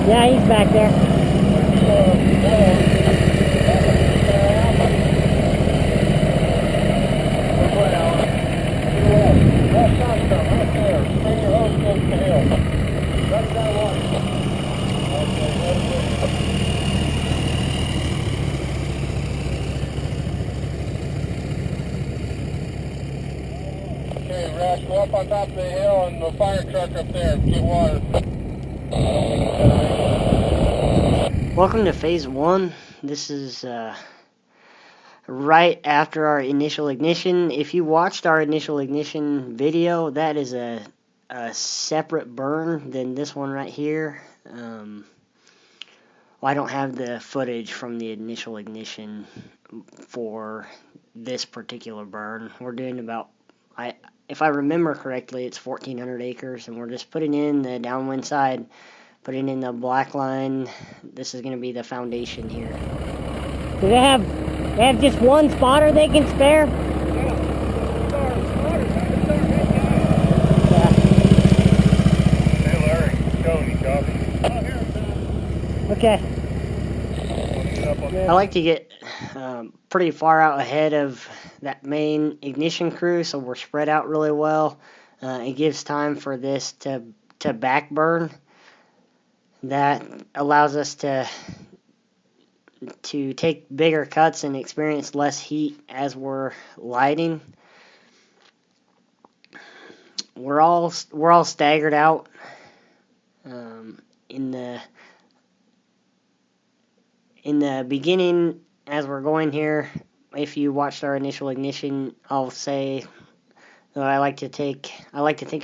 Yeah, he's back there. Okay, Russ, go up on top of the hill and the fire truck up there. Get water. Welcome to phase 1. This is right after our initial ignition. If you watched our initial ignition video, that is a separate burn than this one right here. Well, I don't have the footage from the initial ignition for this particular burn. We're doing about, if I remember correctly, it's 1,400 acres, and we're just putting in the downwind side, putting in the blackline. This is going to be the foundation here. Do they have just one spotter they can spare? Hey, Larry, Tony, copy. Okay. I like to get pretty far out ahead of that main ignition crew, so we're spread out really well. It gives time for this to back burn. That allows us to take bigger cuts and experience less heat as we're lighting. We're all staggered out in the beginning as we're going here. If you watched our initial ignition, I'll say that I like to think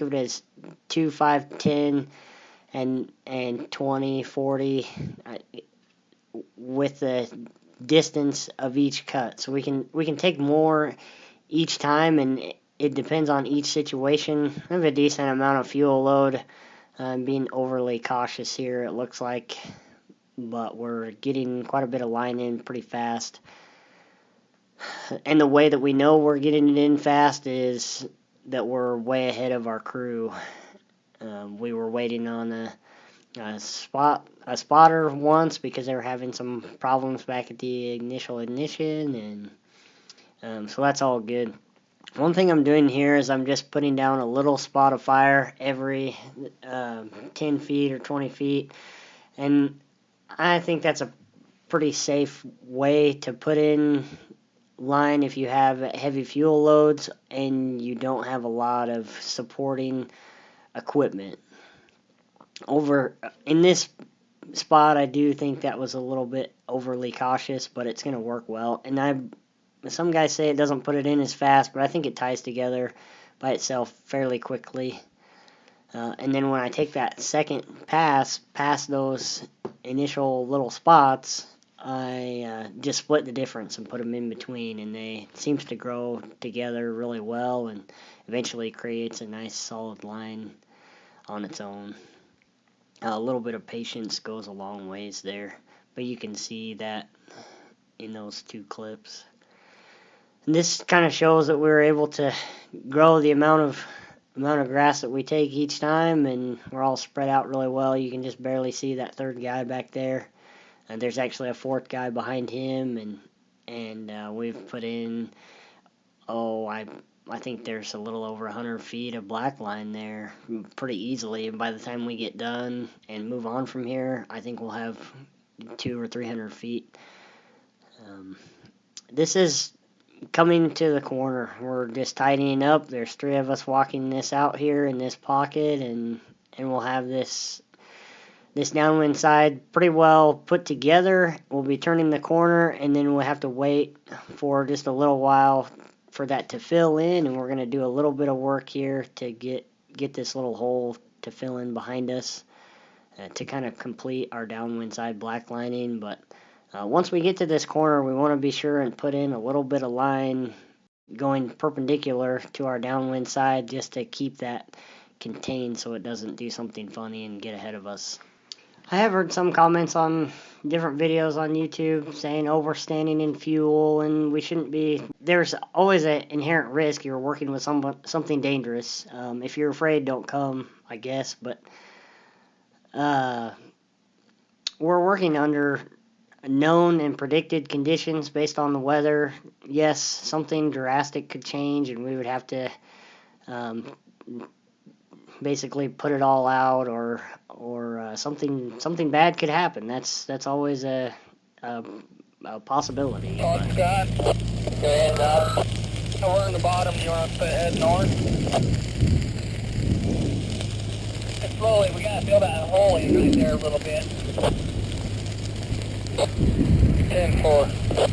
of it as 2, 5, 10 and 20, 40 with the distance of each cut. So we can take more each time, and it depends on each situation. I have a decent amount of fuel load. I'm being overly cautious here, it looks like, but we're getting quite a bit of line in pretty fast. And the way that we know we're getting it in fast is that we're way ahead of our crew. We were waiting on a spotter once because they were having some problems back at the initial ignition, and so that's all good. One thing I'm doing here is I'm just putting down a little spot of fire every 10 feet or 20 feet, and I think that's a pretty safe way to put in line if you have heavy fuel loads and you don't have a lot of supporting equipment. Over in this spot, I do think that was a little bit overly cautious, but it's going to work well. And some guys say it doesn't put it in as fast, but I think it ties together by itself fairly quickly. And then when I take that second pass past those initial little spots, I just split the difference and put them in between, and they seems to grow together really well and eventually creates a nice solid line on its own. A little bit of patience goes a long ways there, but you can see that in those two clips. And this kind of shows that we were able to grow the amount of grass that we take each time, and we're all spread out really well. You can just barely see that third guy back there. And there's actually a fourth guy behind him, and we've put in, I think there's a little over 100 feet of black line there pretty easily. And by the time we get done and move on from here, I think we'll have 200 or 300 feet. This is coming to the corner. We're just tidying up. There's 3 of us walking this out here in this pocket, and we'll have this downwind side pretty well put together. We'll be turning the corner, and then we'll have to wait for just a little while for that to fill in, and we're going to do a little bit of work here to get this little hole to fill in behind us to kind of complete our downwind side black lining. But once we get to this corner, we want to be sure and put in a little bit of line going perpendicular to our downwind side just to keep that contained so it doesn't do something funny and get ahead of us. I have heard some comments on different videos on YouTube saying overstanding in fuel, and we shouldn't be. There's always an inherent risk. You're working with something dangerous. If you're afraid, don't come, I guess. But we're working under known and predicted conditions based on the weather. Yes, something drastic could change, and we would have to basically put it all out, or something bad could happen. That's always a possibility. Scott, and we're in the bottom. You want us to head north? And slowly, we gotta fill that hole in right there a little bit. 10-4.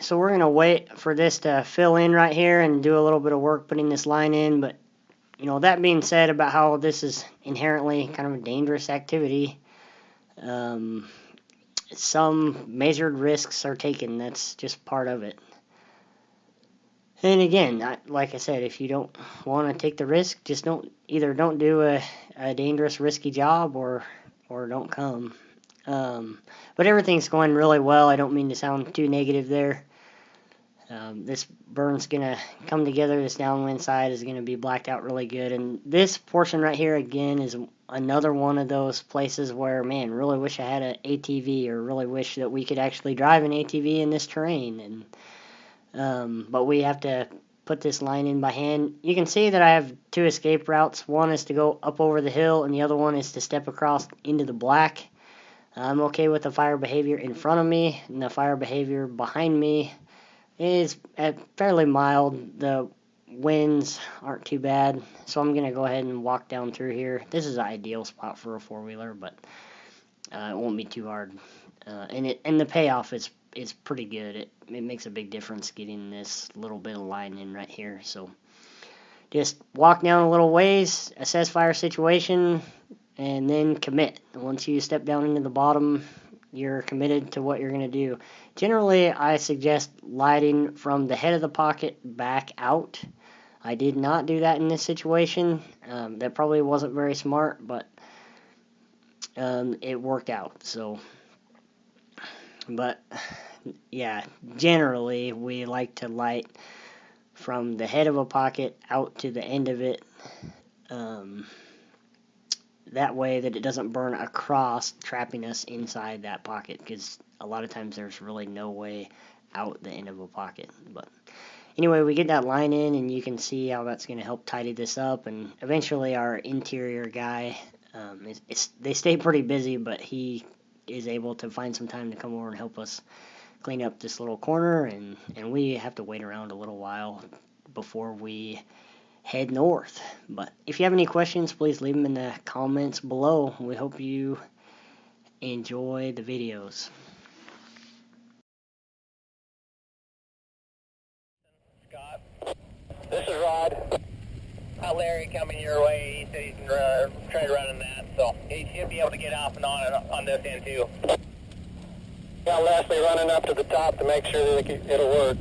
So we're gonna wait for this to fill in right here and do a little bit of work putting this line in. But that being said about how this is inherently kind of a dangerous activity, some measured risks are taken. That's just part of it. And again, like I said, if you don't want to take the risk, just don't do a dangerous, risky job, or don't come. But everything's going really well. I don't mean to sound too negative there. This burn's going to come together. This downwind side is going to be blacked out really good. And this portion right here, again, is another one of those places where, man, really wish I had an ATV, or really wish that we could actually drive an ATV in this terrain. And but we have to put this line in by hand. You can see that I have two escape routes. One is to go up over the hill, and the other one is to step across into the black. I'm okay with the fire behavior in front of me, and the fire behavior behind me is fairly mild. The winds aren't too bad, so I'm going to go ahead and walk down through here. This is an ideal spot for a four-wheeler, but it won't be too hard. And the payoff is pretty good. It makes a big difference getting this little bit of line in right here. So just walk down a little ways, assess fire situation, and then commit. Once you step down into the bottom, you're committed to what you're going to do. Generally, I suggest lighting from the head of the pocket back out. I did not do that in this situation. That probably wasn't very smart, but it worked out. So, but yeah, generally we like to light from the head of a pocket out to the end of it. That way that it doesn't burn across, trapping us inside that pocket, because a lot of times there's really no way out the end of a pocket. But anyway, we get that line in, and you can see how that's going to help tidy this up. And eventually our interior guy, they stay pretty busy, but he is able to find some time to come over and help us clean up this little corner, and we have to wait around a little while before we head north. But if you have any questions, please leave them in the comments below. We hope you enjoy the videos. Scott, this is Rod. Larry coming your way. He said he's trying to run in that, so he should be able to get off and on this end too. Got Leslie running up to the top to make sure that it'll work.